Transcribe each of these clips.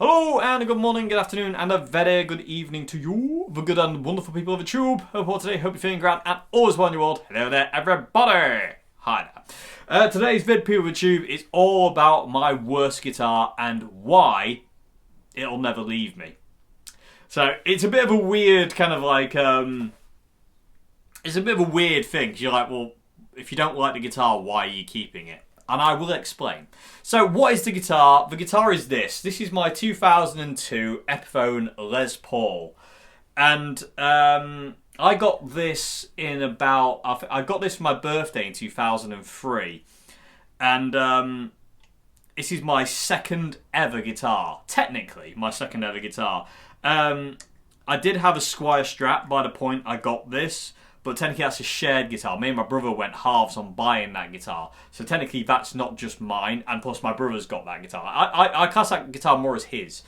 Hello and good morning, good afternoon and a very good evening to you, the good and wonderful people of the tube. Hope today, hope you're feeling grand and all is well in your world. Hello there everybody! Hi there. Today's vid, people of the tube, is all about my worst guitar and why it'll never leave me. So it's a bit of a weird kind of like, it's a bit of a weird thing. 'Cause you're like, well, if you don't like the guitar, why are you keeping it? And I will explain. So what is the guitar? The guitar is this. This is my 2002 Epiphone Les Paul. And I got this in about... I got this for my birthday in 2003. And this is my second ever guitar. Technically, my second ever guitar. I did have a Squire Strat by the point I got this. But technically that's a shared guitar. Me and my brother went halves on buying that guitar. So technically that's not just mine. And plus my brother's got that guitar. I class that guitar more as his.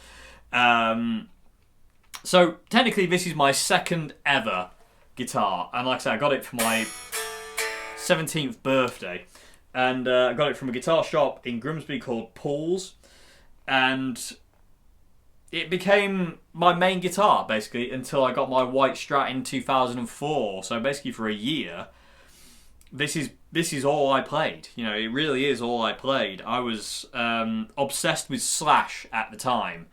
So technically this is my second ever guitar. And like I said, I got it for my 17th birthday. And I got it from a guitar shop in Grimsby called Paul's. And it became my main guitar, basically, until I got my white Strat in 2004. So basically for a year, this is all I played. You know, it really is all I played. I was obsessed with Slash at the time,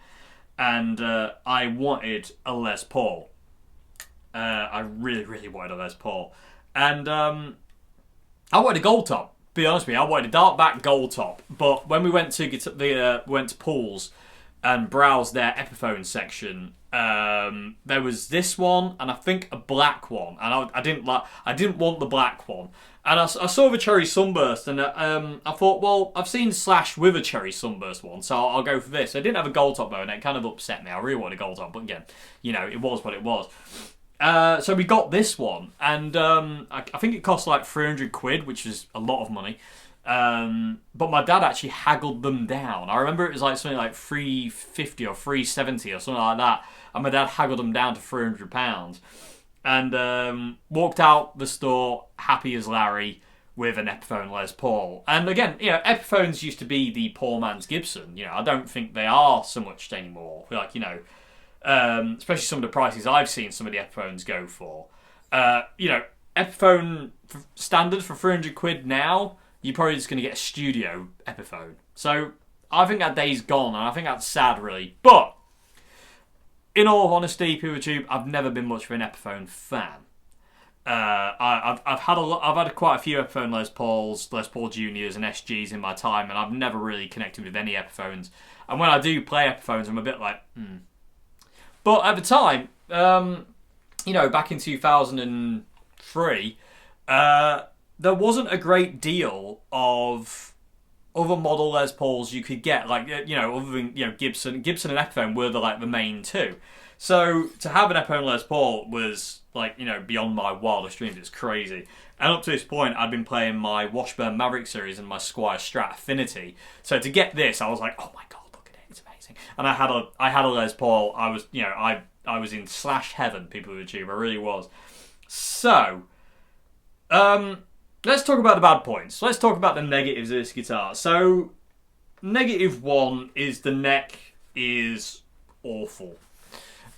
and I wanted a Les Paul. I really, really wanted a Les Paul. And I wanted a gold top. Be honest with you, I wanted a dark back gold top. But when we went to Paul's and browsed their Epiphone section, there was this one and I think a black one, and I didn't want the black one, and I saw the cherry sunburst, and I thought, well, I've seen Slash with a cherry sunburst one, so I'll go for this. I didn't have a gold top though, and it kind of upset me. I really wanted a gold top, but again, you know, it was what it was. So we got this one, and I think it cost like 300 quid, which is a lot of money. But my dad actually haggled them down. I remember it was like something like 350 or 370 or something like that, and my dad haggled them down to £300 and walked out the store happy as Larry with an Epiphone Les Paul. And again, you know, Epiphones used to be the poor man's Gibson. You know, I don't think they are so much anymore. Like, you know, especially some of the prices I've seen some of the Epiphones go for. You know, Epiphone standard for 300 quid now, you're probably just going to get a studio Epiphone. So I think that day's gone, and I think that's sad, really. But in all honesty, people of YouTube, I've never been much of an Epiphone fan. I've had quite a few Epiphone Les Pauls, Les Paul Juniors, and SGs in my time, and I've never really connected with any Epiphones. And when I do play Epiphones, I'm a bit like, But at the time, you know, back in 2003, there wasn't a great deal of other model Les Pauls you could get, like, you know, other than, you know, Gibson and Epiphone were the main two. So to have an Epiphone Les Paul was, like, you know, beyond my wildest dreams. It's crazy. And up to this point, I'd been playing my Washburn Maverick series and my Squire Strat Affinity. So to get this, I was like, oh my god, look at it, it's amazing. And I had a Les Paul. I was, you know, I was in Slash heaven, people of the tube. I really was. So, let's talk about the bad points. Let's talk about the negatives of this guitar. So, negative one is the neck is awful.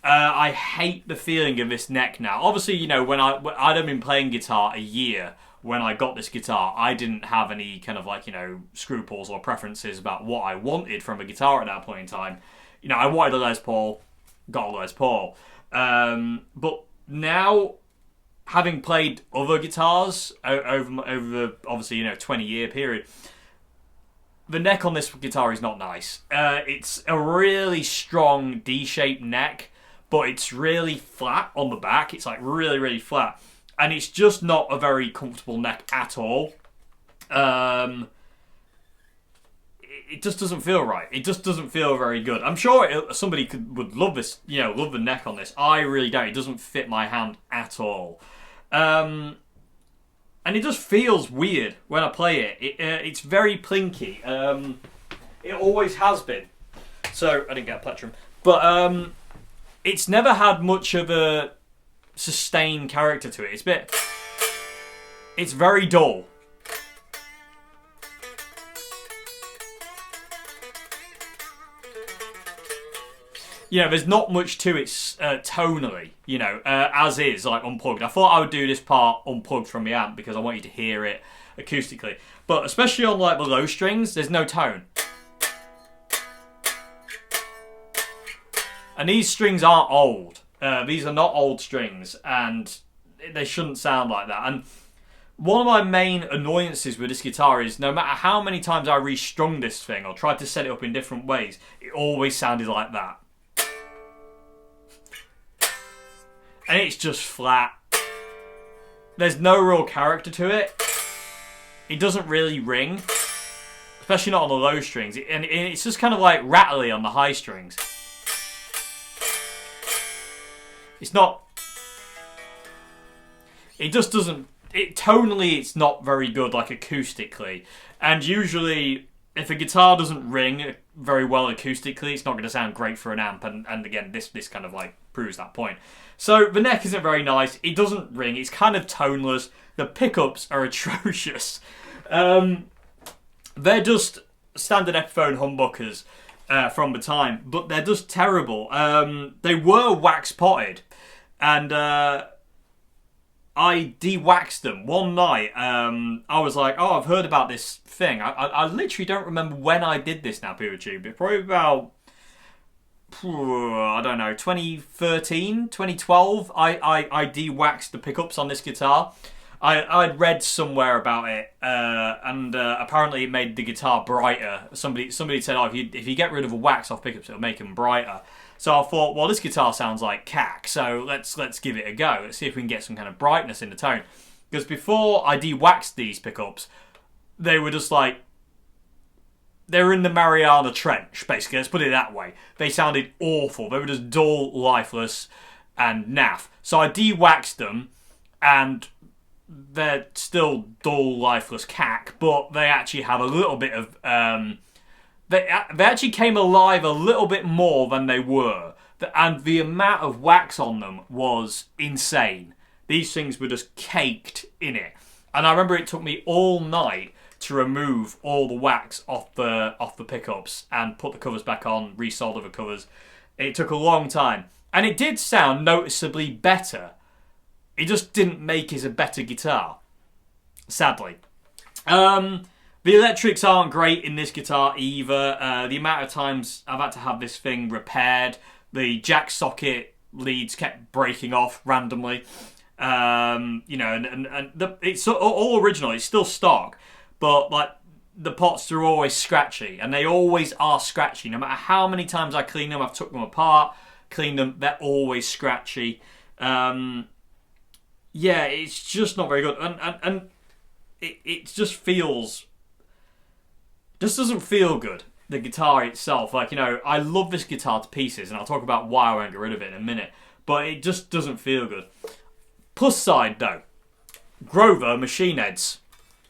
I hate the feeling of this neck now. Obviously, you know, when I'd have been playing guitar a year when I got this guitar, I didn't have any kind of, like, you know, scruples or preferences about what I wanted from a guitar at that point in time. You know, I wanted a Les Paul, got a Les Paul. But now, having played other guitars over the, obviously, you know, 20-year period, the neck on this guitar is not nice. It's a really strong D-shaped neck, but it's really flat on the back. It's like really, really flat. And it's just not a very comfortable neck at all. It just doesn't feel right. It just doesn't feel very good. I'm sure somebody would love this, you know, love the neck on this. I really don't. It doesn't fit my hand at all. And it just feels weird when I play it. It's very plinky. It always has been. So, I didn't get a plectrum. But it's never had much of a sustained character to it. It's very dull. there's not much to it tonally, as is, like, unplugged. I thought I would do this part unplugged from the amp because I want you to hear it acoustically. But especially on, like, the low strings, there's no tone. And these strings aren't old. These are not old strings, and they shouldn't sound like that. And one of my main annoyances with this guitar is no matter how many times I restrung this thing or tried to set it up in different ways, it always sounded like that. And it's just flat. There's no real character to it. It doesn't really ring, especially not on the low strings. And it's just kind of like rattly on the high strings. It's not... It just doesn't... Tonally, it's not very good, like, acoustically. And usually, if a guitar doesn't ring very well acoustically, it's not going to sound great for an amp. And again, this kind of, like, proves that point. So, the neck isn't very nice. It doesn't ring. It's kind of toneless. The pickups are atrocious. They're just standard Epiphone humbuckers from the time. But they're just terrible. They were wax potted. And I de-waxed them one night. I was like, oh, I've heard about this thing. I literally don't remember when I did this now, PeterTube. It's probably about, I don't know, 2013, 2012. I de-waxed the pickups on this guitar. I'd read somewhere about it, and apparently it made the guitar brighter. Somebody said, oh, if you get rid of a wax off pickups, it'll make them brighter. So I thought, well, this guitar sounds like cack, so let's give it a go. Let's see if we can get some kind of brightness in the tone. Because before I de-waxed these pickups, they were just like... They were in the Mariana Trench, basically. Let's put it that way. They sounded awful. They were just dull, lifeless, and naff. So I de-waxed them, and they're still dull, lifeless cack, but they actually have a little bit of... They actually came alive a little bit more than they were. And the amount of wax on them was insane. These things were just caked in it. And I remember it took me all night to remove all the wax off the pickups and put the covers back on, resolder the covers. It took a long time. And it did sound noticeably better. It just didn't make it a better guitar. Sadly. The electrics aren't great in this guitar either. The amount of times I've had to have this thing repaired. The jack socket leads kept breaking off randomly. It's all original. It's still stock. But, like, the pots are always scratchy. And they always are scratchy. No matter how many times I clean them, I've took them apart, cleaned them, they're always scratchy. Yeah, it's just not very good. And it just feels... Just doesn't feel good, the guitar itself. Like, I love this guitar to pieces, and I'll talk about why I won't get rid of it in a minute, but it just doesn't feel good. Plus side, though, Grover machine heads.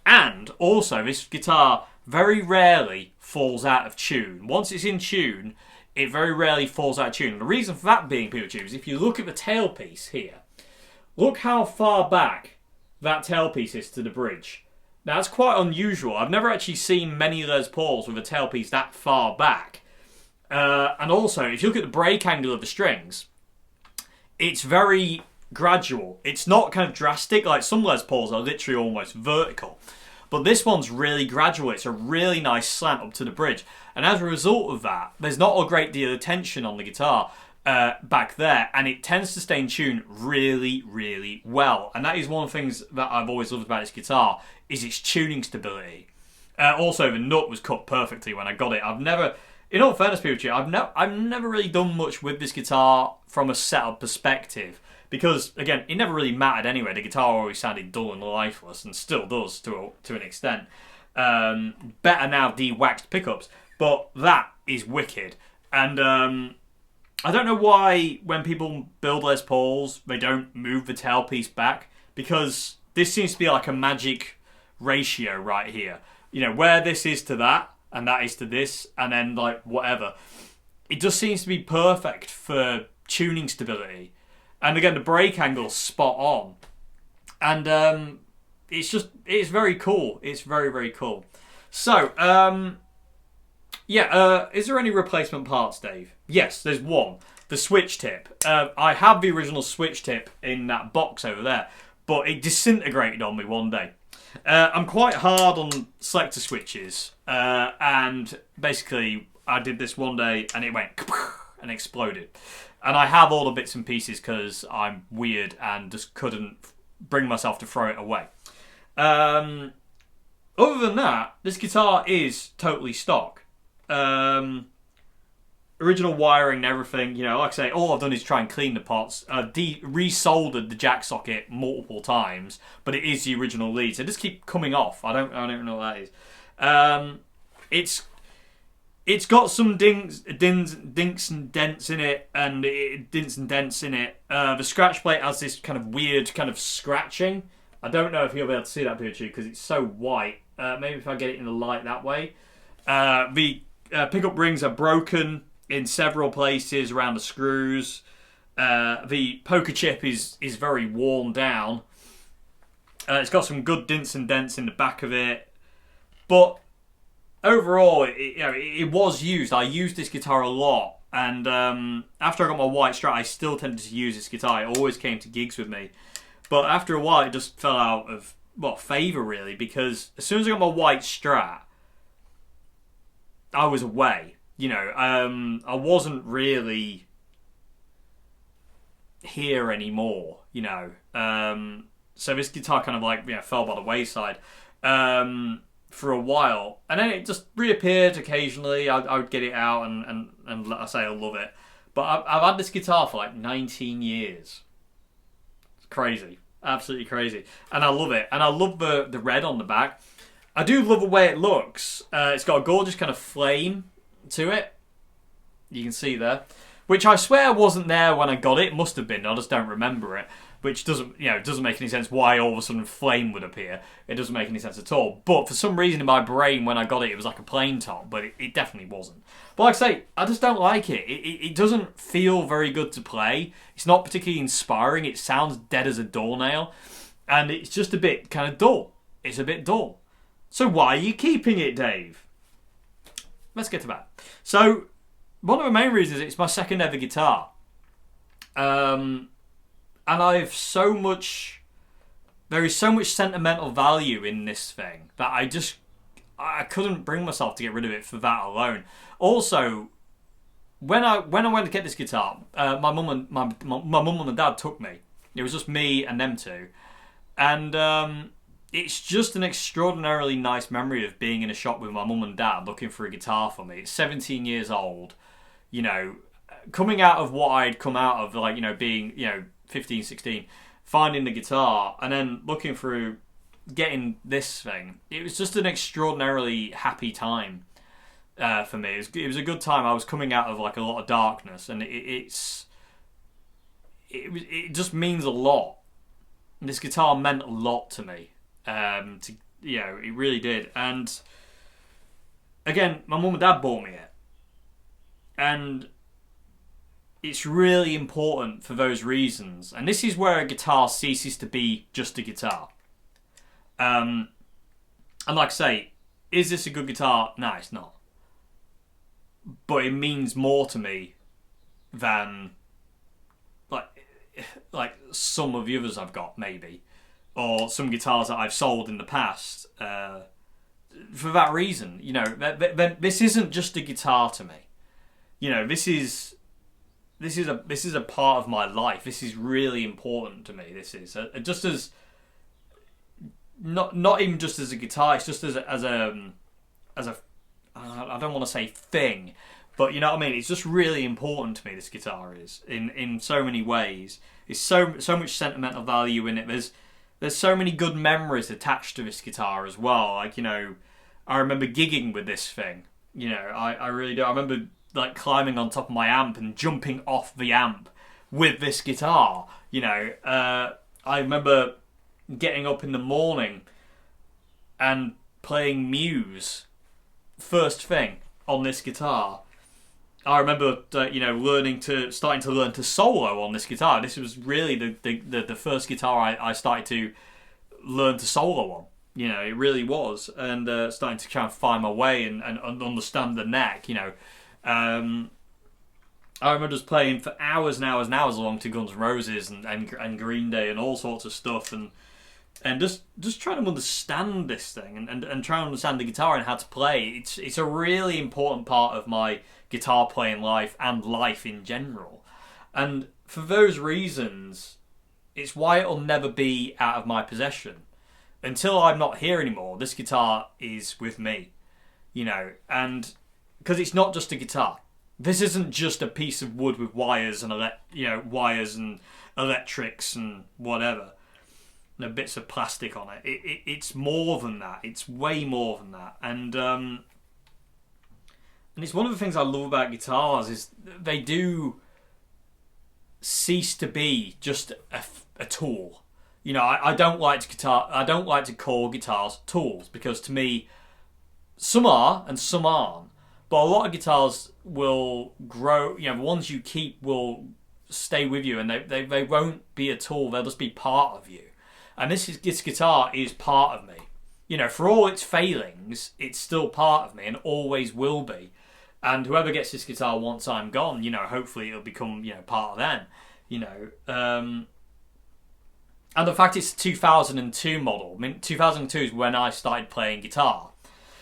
And also, this guitar very rarely falls out of tune. Once it's in tune, it very rarely falls out of tune. And the reason for that being, PeterTube, is if you look at the tailpiece here, look how far back that tailpiece is to the bridge. Now, that's quite unusual. I've never actually seen many Les Pauls with a tailpiece that far back. And also, if you look at the break angle of the strings, it's very gradual. It's not kind of drastic. Like, some Les Pauls are literally almost vertical. But this one's really gradual. It's a really nice slant up to the bridge. And as a result of that, there's not a great deal of tension on the guitar back there, and it tends to stay in tune really, really well. And that is one of the things that I've always loved about this guitar, is its tuning stability. Also, the nut was cut perfectly when I got it. I've never, in all fairness, PeterTube, I've never really done much with this guitar from a setup perspective, because again, it never really mattered anyway. The guitar always sounded dull and lifeless, and still does to an extent. Better now de-waxed pickups, but that is wicked. And I don't know why when people build Les Pauls, they don't move the tailpiece back, because this seems to be like a magic ratio right here. Where this is to that, and that is to this, and then, like, whatever. It just seems to be perfect for tuning stability. And again, the break angle's spot on. And it's very cool. It's very, very cool. So, is there any replacement parts, Dave? Yes, there's one. the switch tip. I have the original switch tip in that box over there, but it disintegrated on me one day. I'm quite hard on selector switches, and basically I did this one day and it went and exploded. And I have all the bits and pieces because I'm weird and just couldn't bring myself to throw it away. Other than that, this guitar is totally stock. Original wiring and everything, you know, like I say, all I've done is try and clean the parts. Resoldered the jack socket multiple times, but it is the original lead, so it just keep coming off. I don't know what that is. It's got some dinks and dents in it, The scratch plate has this kind of weird kind of scratching. I don't know if you'll be able to see that picture because it's so white. Maybe if I get it in the light that way. The pickup rings are broken in several places around the screws. The poker chip is very worn down. It's got some good dints and dents in the back of it, but overall, it was used. I used this guitar a lot, and after I got my white Strat, I still tended to use this guitar. It always came to gigs with me, but after a while, it just fell out of favour really, because as soon as I got my white Strat, I was away. You know, I wasn't really here anymore. You know, so this guitar kind of fell by the wayside for a while, and then it just reappeared occasionally. I would get it out and like I say, I love it. But I've had this guitar for like 19 years. It's crazy, absolutely crazy, and I love it. And I love the red on the back. I do love the way it looks. It's got a gorgeous kind of flame to it. You can see there, which I swear wasn't there when I got it. It must have been. I just don't remember it. Which doesn't make any sense why all of a sudden flame would appear. It doesn't make any sense at all. But for some reason in my brain when I got it, it was like a plain top, but it definitely wasn't. But like I say, I just don't like it. It doesn't feel very good to play. It's not particularly inspiring. It sounds dead as a doornail, and it's just a bit kind of dull. It's a bit dull. So why are you keeping it, Dave? Let's get to that. So one of the main reasons is it's my second ever guitar. And there is so much sentimental value in this thing that I couldn't bring myself to get rid of it for that alone. Also, when I went to get this guitar, my mum and my dad took me. It was just me and them two, and it's just an extraordinarily nice memory of being in a shop with my mum and dad looking for a guitar for me. It's 17 years old, you know, coming out of what I'd come out of, like, you know, being, you know, 15, 16, finding the guitar and then looking through getting this thing. It was just an extraordinarily happy time for me. It was a good time. I was coming out of like a lot of darkness, and it just means a lot. And this guitar meant a lot to me. It really did. And again, my mum and dad bought me it, and it's really important for those reasons. And this is where a guitar ceases to be just a guitar. And like I say, is this a good guitar? No, it's not. But it means more to me than like some of the others I've got, maybe. Or some guitars that I've sold in the past. For that reason, you know, this isn't just a guitar to me. You know, this is a part of my life. This is really important to me. This is just as not even just as a guitar. It's just as a I don't want to say thing, but you know what I mean. It's just really important to me. This guitar is in so many ways. It's so much sentimental value in it. There's so many good memories attached to this guitar as well. Like, you know, I remember gigging with this thing. You know, I really do. I remember like climbing on top of my amp and jumping off the amp with this guitar. You know, I remember getting up in the morning and playing Muse first thing on this guitar. I remember, starting to learn to solo on this guitar. This was really the first guitar I started to learn to solo on. You know, it really was, and starting to try and find my way and understand the neck. You know, I I remember just playing for hours and hours and hours along to Guns N' Roses and Green Day and all sorts of stuff, and just trying to understand this thing and trying to understand the guitar and how to play. It's a really important part of my guitar playing life and life in general. And for those reasons, it's why it'll never be out of my possession. Until I'm not here anymore, this guitar is with me. And because it's not just a guitar. This isn't just a piece of wood with wires and wires and electrics and whatever. Bits of plastic on it. It's more than that. It's way more than that. And it's one of the things I love about guitars is they do cease to be just a tool. I don't like to call guitars tools, because to me, some are and some aren't. But a lot of guitars will grow. The ones you keep will stay with you, and they won't be a tool. They'll just be part of you. And this guitar is part of me. For all its failings, it's still part of me and always will be. And whoever gets this guitar once I'm gone, hopefully it'll become, part of them. And the fact it's a 2002 model. 2002 is when I started playing guitar.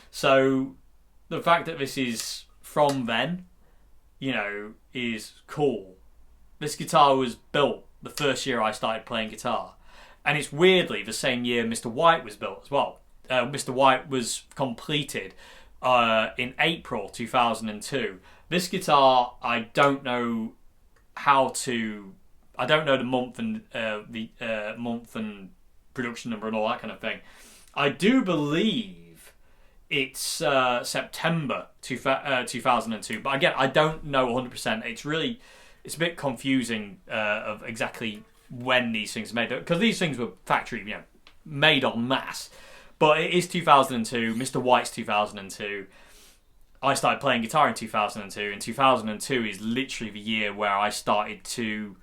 So the fact that this is from then, is cool. This guitar was built the first year I started playing guitar. And it's weirdly the same year Mr. White was built as well. Mr. White was completed in April 2002. This guitar, I don't know the month and production number and all that kind of thing. I do believe it's September 2002, but again, I don't know 100%. It's a bit confusing of exactly when these things are made, because these things were factory, made en masse. But it is 2002. Mr. White's 2002. I started playing guitar in 2002, and 2002 is literally the year where I started to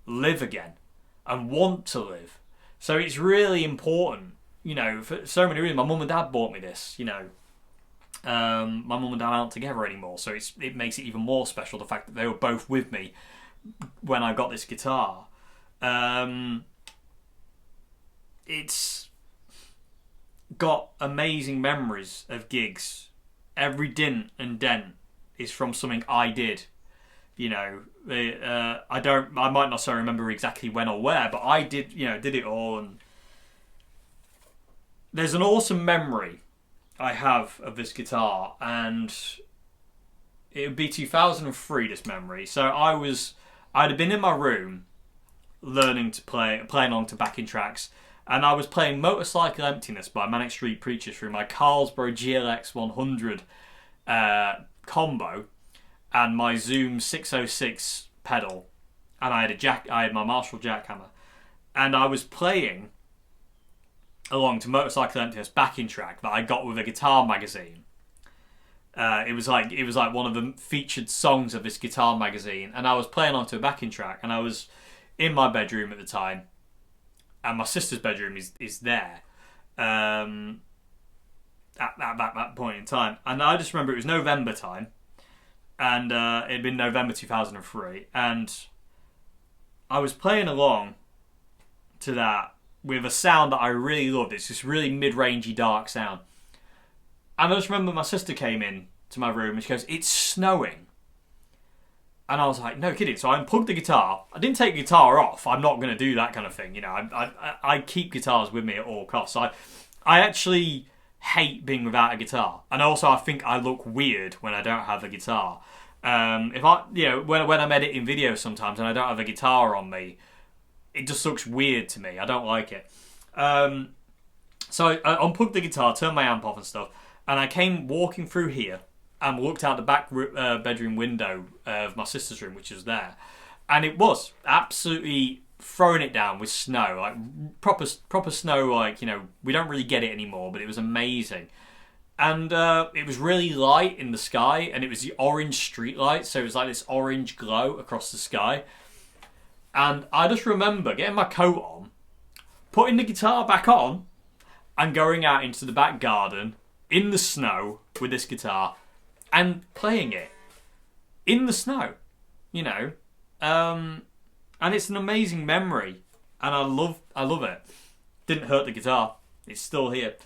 live again and want to live. So it's really important, for so many reasons. My mum and dad bought me this, my mum and dad aren't together anymore, so it makes it even more special, the fact that they were both with me when I got this guitar. It's got amazing memories of gigs. Every dint and dent is from something I did. I might not so remember exactly when or where, but I did it all. And there's an awesome memory I have of this guitar, and it would be 2003. This memory. So I'd have been in my room, learning to playing along to backing tracks, and I was playing Motorcycle Emptiness by Manic Street Preachers through my Carlsberg GLX 100 combo and my Zoom 606 pedal, and I had my Marshall jackhammer, and I was playing along to Motorcycle Emptiness backing track that I got with a guitar magazine. It was like one of the featured songs of this guitar magazine, and I was playing onto a backing track, and I was in my bedroom at the time, and my sister's bedroom is there at that point in time. And I just remember it was November time, and it had been November 2003, and I was playing along to that with a sound that I really loved. It's this really mid-rangey dark sound. And I just remember my sister came in to my room and she goes, "It's snowing." And I was like, no kidding. So I unplugged the guitar. I didn't take the guitar off. I'm not going to do that kind of thing. I keep guitars with me at all costs. I actually hate being without a guitar. And also I think I look weird when I don't have a guitar. When I'm editing videos sometimes and I don't have a guitar on me, it just looks weird to me. I don't like it. So I unplugged the guitar, turned my amp off and stuff, and I came walking through here and looked out the back bedroom window of my sister's room, which was there, and it was absolutely throwing it down with snow, like proper snow. Like, we don't really get it anymore, but it was amazing. And it was really light in the sky, and it was the orange street light, so it was like this orange glow across the sky. And I just remember getting my coat on, putting the guitar back on, and going out into the back garden in the snow with this guitar and playing it in the snow. you know, and it's an amazing memory, and I love it. Didn't hurt the guitar; it's still here,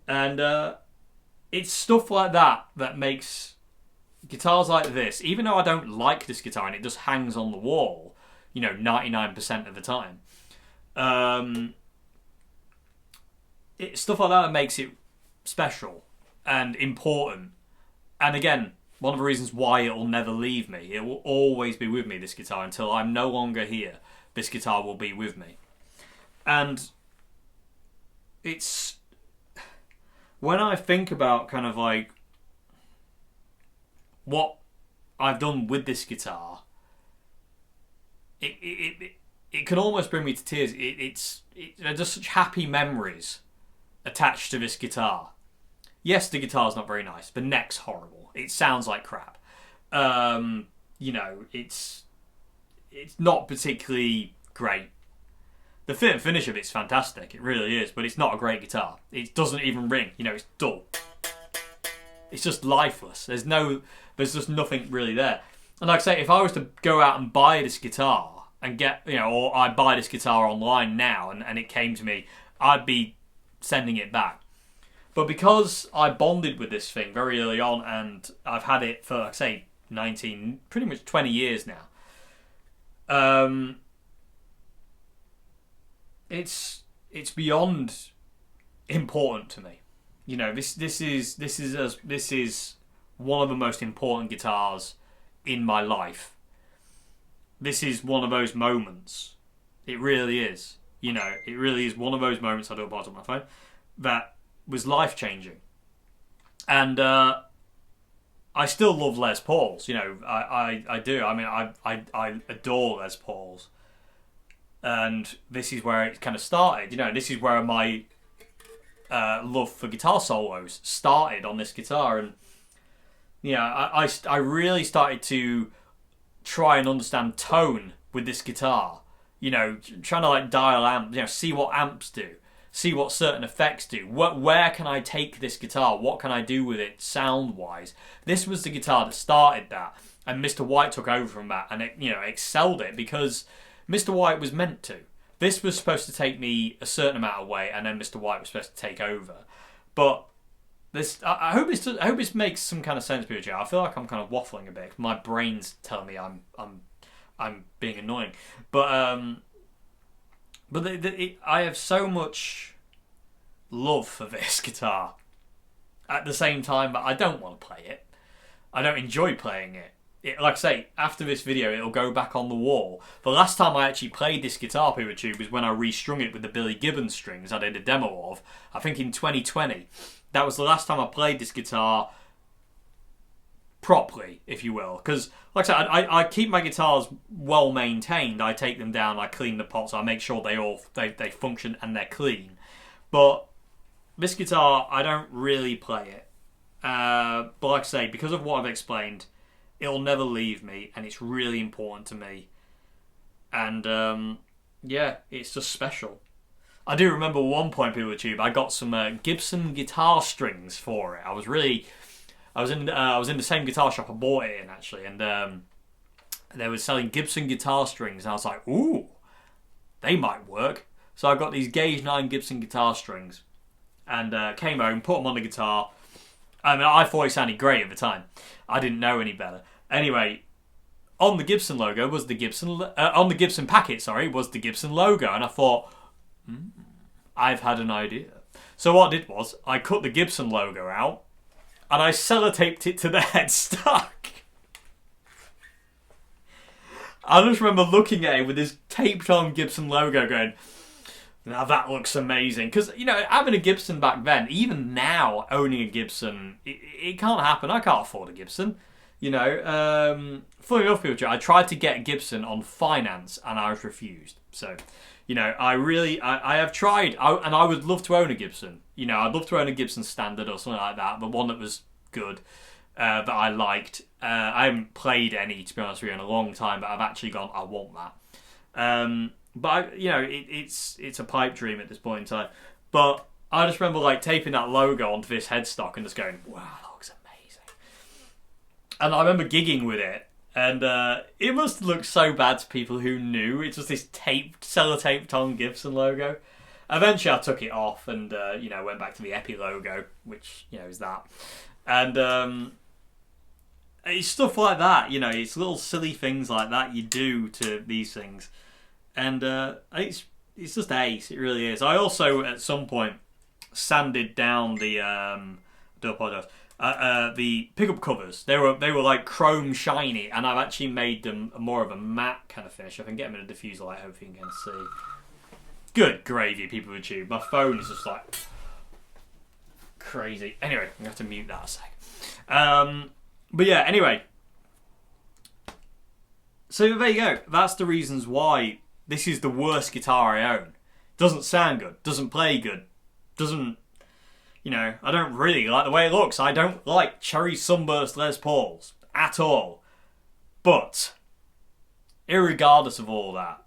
and it's stuff like that that makes guitars like this. Even though I don't like this guitar and it just hangs on the wall, 99% of the time. It's stuff like that makes it special and important. And again, one of the reasons why it'll never leave me. It will always be with me, this guitar, until I'm no longer here. This guitar will be with me. And it's... when I think about kind of like what I've done with this guitar, it can almost bring me to tears. They're just such happy memories attached to this guitar. Yes, the guitar's not very nice. The neck's horrible. It sounds like crap. It's not particularly great. The fit and finish of it's fantastic. It really is, but it's not a great guitar. It doesn't even ring. It's dull. It's just lifeless. There's just nothing really there. And like I say, if I was to go out and buy this guitar and get, or I buy this guitar online now and it came to me, I'd be sending it back. But because I bonded with this thing very early on, and I've had it for, like I say, 19, pretty much 20 years now, it's beyond important to me. This is one of the most important guitars in my life. This is one of those moments. It really is. It really is one of those moments, I do apart on my phone, that was life-changing. And I still love Les Pauls. I do. I mean, I adore Les Pauls. And this is where it kind of started. This is where my love for guitar solos started on this guitar. And I really started to try and understand tone with this guitar. Trying to like dial amps, see what amps do, see what certain effects do. Where can I take this guitar? What can I do with it sound-wise? This was the guitar that started that, and Mr. White took over from that, and it, excelled it because Mr. White was meant to. This was supposed to take me a certain amount of way, and then Mr. White was supposed to take over. But this, I hope this makes some kind of sense, PJ. I feel like I'm kind of waffling a bit. My brain's telling me I'm being annoying, but I have so much love for this guitar. At the same time, I don't want to play it. I don't enjoy playing it. Like I say, after this video, it'll go back on the wall. The last time I actually played this guitar, PewTube, was when I restrung it with the Billy Gibbons strings I did a demo of. I think in 2020. That was the last time I played this guitar properly, if you will. Because, like I said, I keep my guitars well maintained. I take them down, I clean the pots, I make sure they function and they're clean. But this guitar, I don't really play it. But like I say, because of what I've explained, it'll never leave me, and it's really important to me. And yeah, it's just special. I do remember one point, PewTube, I got some Gibson guitar strings for it. I was in the same guitar shop I bought it in, actually, and they were selling Gibson guitar strings, and I was like, ooh, they might work. So I got these Gauge 9 Gibson guitar strings, and came home, put them on the guitar. I mean, I thought it sounded great at the time. I didn't know any better. Anyway, on the Gibson logo was the Gibson on the Gibson packet, was the Gibson logo, and I thought, I've had an idea. So what I did was I cut the Gibson logo out, and I sellotaped it to the headstock. I just remember looking at it with this taped-on Gibson logo, going, "Now that looks amazing." Because having a Gibson back then, even now owning a Gibson, it can't happen. I can't afford a Gibson. Funny enough, people, I tried to get a Gibson on finance and I was refused. So, I have tried, and I would love to own a Gibson. I'd love to own a Gibson Standard or something like that, but one that was good, that I liked. I haven't played any, to be honest with you, in a long time, but I've actually gone, I want that. But it's a pipe dream at this point in time. But I just remember taping that logo onto this headstock and just going, wow, that looks amazing. And I remember gigging with it And it must look so bad to people who knew. It's just this sellotaped on Gibson logo. Eventually I took it off and, went back to the Epi logo, which, is that. And it's stuff like that, it's little silly things like that you do to these things. And it's just ace, it really is. I also, at some point, sanded down the, I do apologise, the pickup covers. They were like chrome shiny, and I've actually made them more of a matte kind of finish. I can get them in a diffuser light, hopefully you can see. Good gravy, people of YouTube. My phone is just like crazy. Anyway, I'm going to have to mute that a sec. But yeah, anyway. So there you go. That's the reasons why this is the worst guitar I own. Doesn't sound good. Doesn't play good. Doesn't... I don't really like the way it looks. I don't like Cherry Sunburst Les Pauls at all. But, irregardless of all that,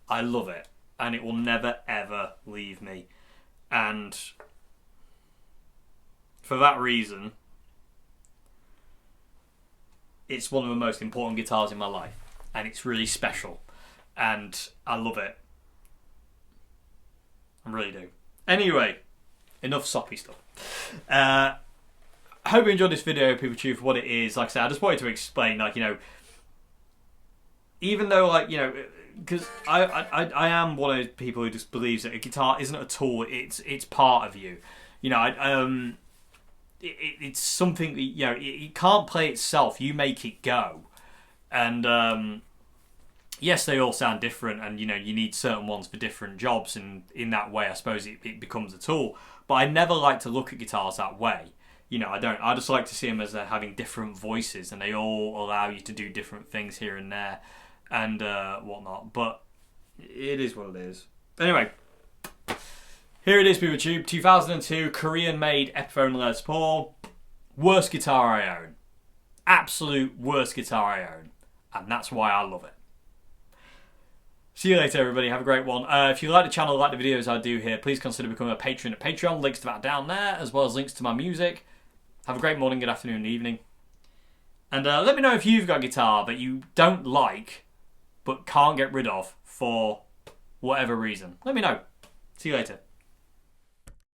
I love it. And it will never, ever leave me. And for that reason, it's one of the most important guitars in my life. And it's really special. And I love it. I really do. Anyway, enough soppy stuff. I hope you enjoyed this video, people too, for what it is. Like I said, I just wanted to explain, even though, because I am one of those people who just believes that a guitar isn't a tool, it's part of you. It's something that, it can't play itself, you make it go. And yes, they all sound different, and you need certain ones for different jobs, and in that way I suppose it becomes a tool. But I never like to look at guitars that way. I don't. I just like to see them as having different voices, and they all allow you to do different things here and there, and whatnot. But it is what it is. Anyway, here it is, people of YouTube. 2002 Korean-made Epiphone Les Paul. Worst guitar I own. Absolute worst guitar I own. And that's why I love it. See you later, everybody. Have a great one. If you like the channel, like the videos I do here, please consider becoming a patron at Patreon. Links to that down there, as well as links to my music. Have a great morning, good afternoon, and evening. And let me know if you've got a guitar that you don't like, but can't get rid of for whatever reason. Let me know. See you later.